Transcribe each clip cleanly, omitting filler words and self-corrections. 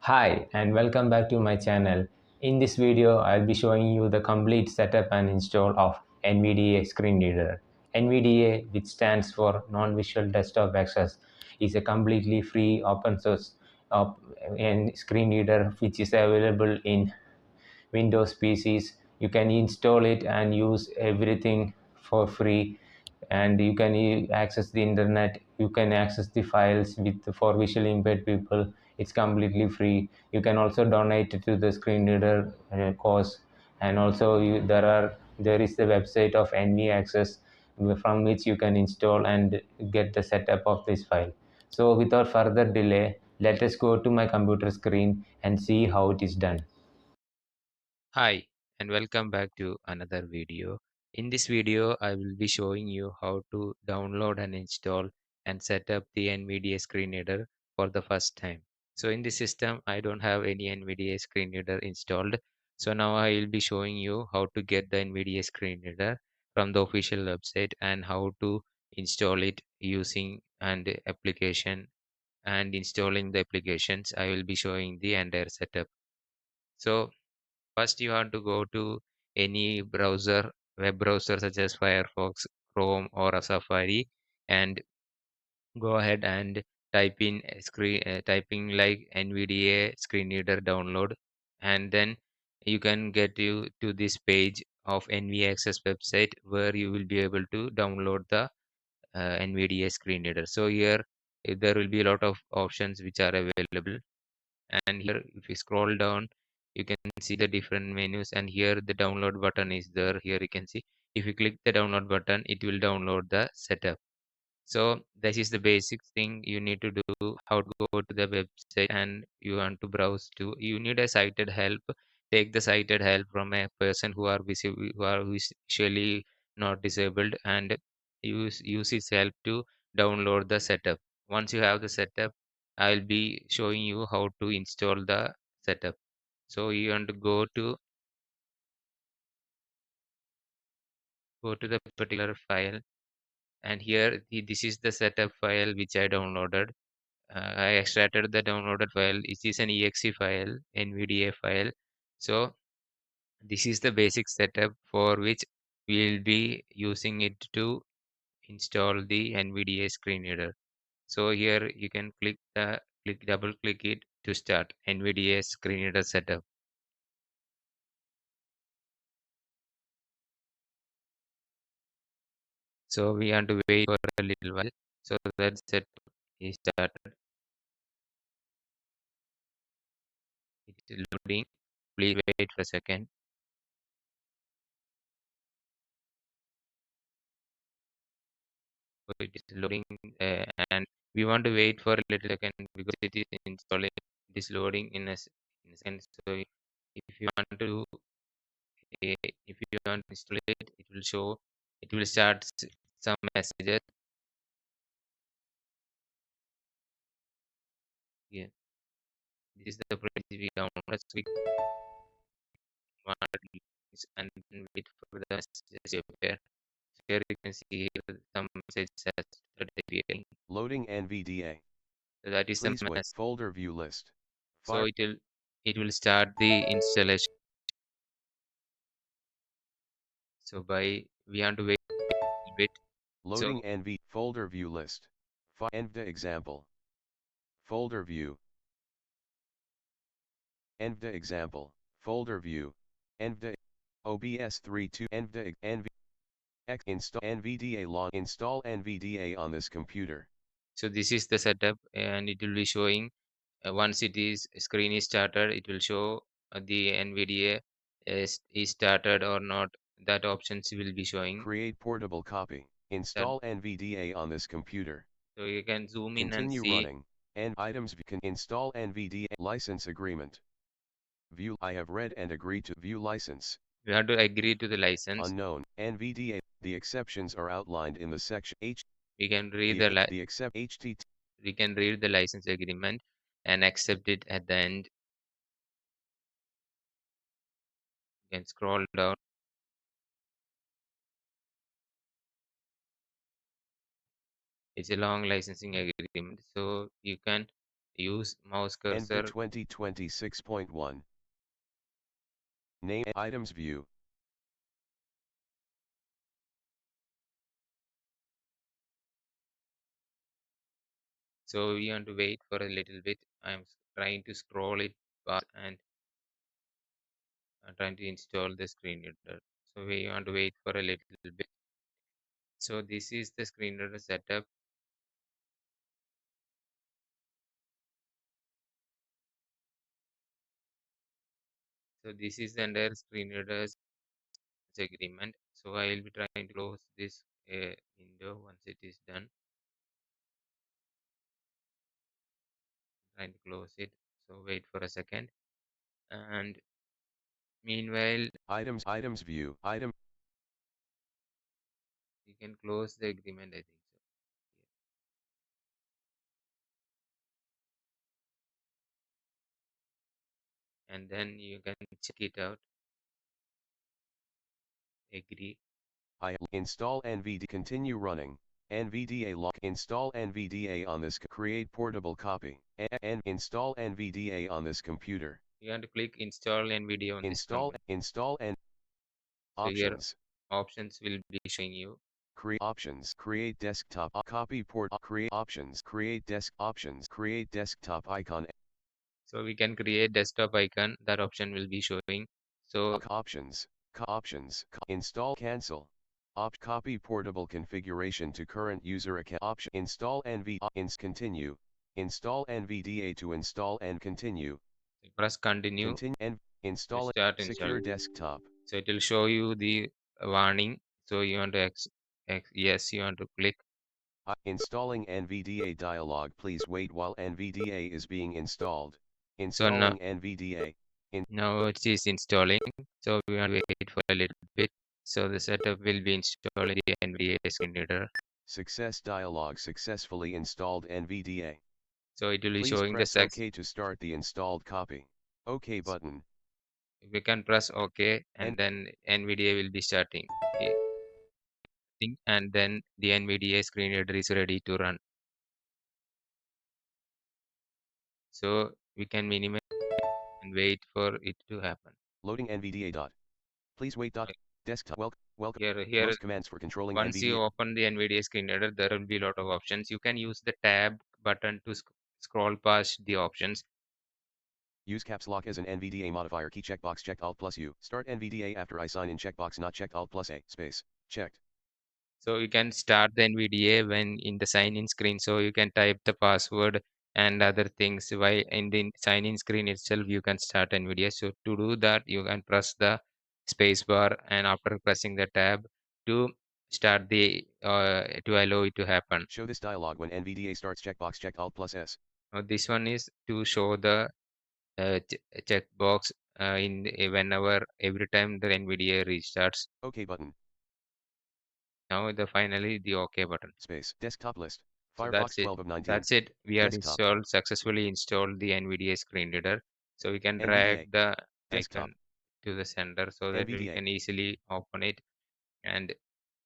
Hi and welcome back to my channel. In this video, I'll be showing you the complete setup and install of NVDA Screen Reader. NVDA, which stands for Non-Visual Desktop Access, is a completely free open source and screen reader which is available in Windows PCs. You can install it and use everything for free, and you can access the internet. You can access the files with for visually impaired people. It's completely free. You can also donate to the screen reader cause, and also there is the website of NV Access from which you can install and get the setup of this file. So without further delay, let us go to my computer screen and see how it is done. Hi and welcome back to another video. In this video, I will be showing you how to download and install and set up the NVDA screen reader for the first time. So in this system, I don't have any NVDA screen reader installed. So now I will be showing you how to get the NVDA screen reader from the official website and how to install it using and application and installing the applications. I will be showing the entire setup. So first, you have to go to any web browser such as Firefox, Chrome, or a Safari, and go ahead and typing like NVDA screen reader download, and then you can get you to this page of NVAccess website where you will be able to download the NVDA screen reader. So here there will be a lot of options which are available, and here if you scroll down you can see the different menus, and here the download button is there. Here you can see if you click the download button it will download the setup. So this is the basic thing you need to do. How to go to the website and you want to browse to, you need a cited help. Take the cited help from a person who are visually not disabled, and use his help to download the setup. Once you have the setup, I'll be showing you how to install the setup. So you want to go to the particular file, and here this is the setup file which I downloaded. I extracted the downloaded file. It is an exe file, NVDA file. So this is the basic setup for which we'll be using it to install the NVDA screen reader. So here you can double click it to start NVDA screen reader setup. So we have to wait for a little while. So that setup is started. It is loading. Please wait for a second. So it is loading, and we want to wait for a little second because it is installing. It is loading in a second. So if you want to if you want to install it, it will show. It will start some messages. Yeah, this is the project we download. So we want to use and then wait for the messages to appear. So here you can see here some messages that started appearing. Loading NVDA. So that is the Please wait. message. Folder view list. So Fire. it will start the installation. So by we have to wait a bit. So Loading NV. Folder view list. NVDA example. Folder view. NVDA example. Folder view. NVDA. OBS 32 NVDA NV. Install NVDA log. Install NVDA on this computer. so this is the setup, and it will be showing once it is screen is started, it will show the NVDA is started or not. That options will be showing. Create portable copy. That Install NVDA on this computer. so you can zoom in and Continue see. running. And items can install NVDA license agreement. View. I have read and agreed to view license. You have to agree to the license. Unknown, NVDA, the exceptions are outlined in the section H. We can read The accept HTTP. we can read the license agreement and accept it at the end. You can scroll down. It's a long licensing agreement, so you can use mouse NVDA cursor. 2026.1. Name items view. So we want to wait for a little bit. I'm trying to scroll it past and I'm trying to install the screen reader. So we want to wait for a little bit. So this is the screen reader setup. So this is the entire screen reader's agreement. So I will be trying to close this window once it is done. Trying to close it. So wait for a second. And meanwhile, Items view. you can close the agreement, I think so. And then you can check it out. Agree. Install NVDA. Continue running. NVDA lock. Install NVDA on this. Create portable copy. And install NVDA on this computer. You have to click install NVDA on this computer. Install and So here options. options will be showing you. Create options. Create desktop. Copy port. Create options. Create desk options. Create desktop icon. So we can create desktop icon. That option will be showing. So Options. Options. Install cancel. Copy portable configuration to current user account. Option. Install continue. Install NVDA to install and continue. press continue Continue and to install it. start Secure installing. desktop. So it will show you the warning. So you want to yes, you want to click. Installing NVDA dialog. Please wait while NVDA is being installed. So now Installing NVDA. now it is installing. So we want to wait for a little bit. So the setup will be installing the NVDA screen reader. Success dialog. Successfully installed NVDA. So it will be Please showing the press sex. OK to start the installed copy. OK button. We can press OK and then NVDA will be starting. And then the NVDA screen reader is ready to run. So we can minimize and wait for it to happen. Loading NVDA dot. Please wait dot. Desktop. Welcome. Here, Most commands for controlling once you NVDA. open the NVDA screen reader, there will be a lot of options. You can use the tab button to scroll past the options. Use caps lock as an NVDA modifier key checkbox checked Alt plus U. Start NVDA after I sign in checkbox not checked Alt plus A space checked. So you can start the NVDA when in the sign in screen. So you can type the password and other things. While in the sign in screen itself, you can start NVDA. So to do that, you can press the space bar and after pressing the tab to start the to allow it to happen. Show this dialog when NVDA starts checkbox checked Alt plus S. Now this one is to show the checkbox whenever every time the NVDA restarts. OK button. Now the finally the OK button. Space desktop list. So Firefox that's it. 12 of 19. That's it. We have Desktop. successfully installed the NVDA screen reader. So we can NVDA. drag the Desktop. icon to the center so that we NVDA. can easily open it and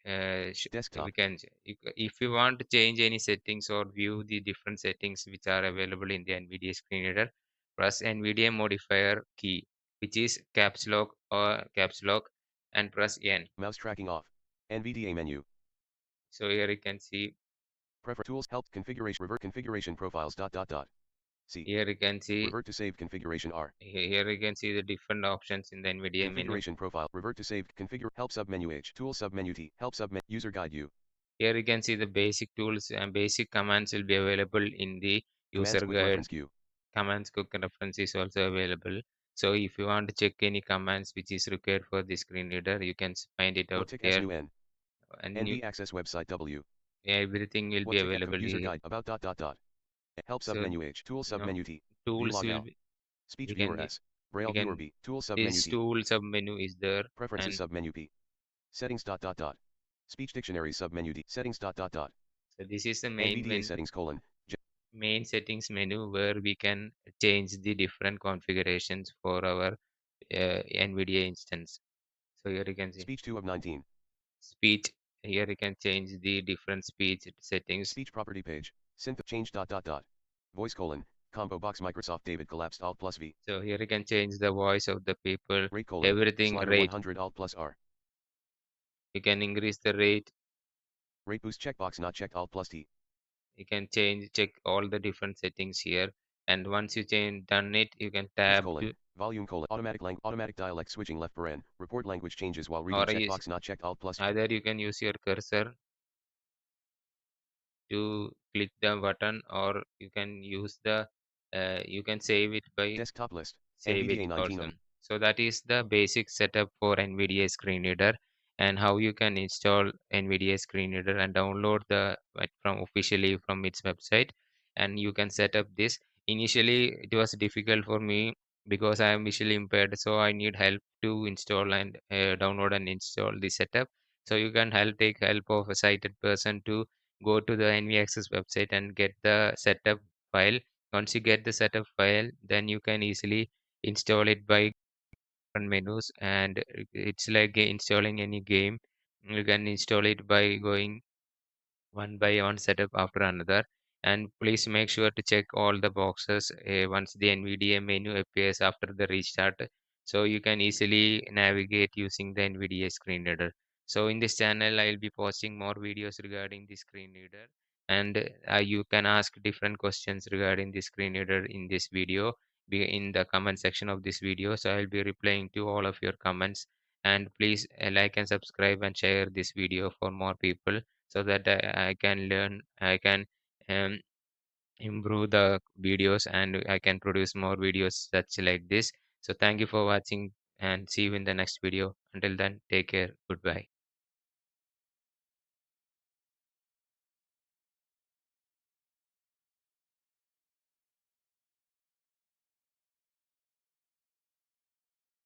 we Desktop. can if you want to change any settings or view the different settings which are available in the NVDA screen reader, press NVDA modifier key, which is caps lock or caps lock, and press N. Mouse tracking off. NVDA menu. So here you can see. Prefer tools help configuration revert configuration profiles dot dot dot. C. Here you can see. Revert to save configuration R. Here you can see the different options in the NVDA menu. Configuration profile. Revert to saved. Configure. Help submenu H. Tool submenu T. Help submenu. User guide U. Here you can see the basic tools and basic commands will be available in the Commands user quick guide. reference queue. Commands quick reference is also available. So if you want to check any commands which is required for the screen reader, you can find it out Lotic here. SUN. And NV access website W. everything will be available user here. guide about dot dot dot. Help So submenu H. Tool submenu T. tools Vlog will L. be, Speech we viewer can S. Braille we viewer can B. Tool submenu this T. tool submenu is there. Preferences And submenu P. Settings dot dot dot. Speech dictionary submenu D. Settings dot dot dot. so this is the NVDA settings colon. main settings menu where we can change the different configurations for our NVDA instance. So here you can see Speech 2 of 19. speech. Here you can change the different speech settings. Speech property page. Synth change dot dot dot. Voice colon. Combo box Microsoft David collapsed Alt plus V. So here you can change the voice of the people, Rate colon. everything Slider rate. 100 Alt plus R. You can increase the rate. Rate boost checkbox not checked Alt plus T. You can check all the different settings here. And once you done it, you can Boost tab colon. to, Volume colon. Automatic dialect switching left paren. Report language changes while reading or is checkbox not checked Alt plus either you can use your cursor to click the button, or you can use the you can save it by desktop list. save it NVDA 19 also. So that is the basic setup for NVDA Screen Reader, and how you can install NVDA Screen Reader and download the from officially from its website, and you can set up this. Initially, it was difficult for me because I am visually impaired, so I need help to install and download and install the setup. So you can take help of a sighted person to go to the NVAccess website and get the setup file. Once you get the setup file, then you can easily install it by different menus, and it's like installing any game. You can install it by going one by one setup after another. And please make sure to check all the boxes once the NVDA menu appears after the restart, so you can easily navigate using the NVDA screen reader. So in this channel I'll be posting more videos regarding the screen reader, and you can ask different questions regarding the screen reader in this video, be in the comment section of this video. So I'll be replying to all of your comments, and please like and subscribe and share this video for more people, so that I can learn, I can um, improve the videos, and I can produce more videos such like this. So thank you for watching, and see you in the next video. Until then, take care. Goodbye.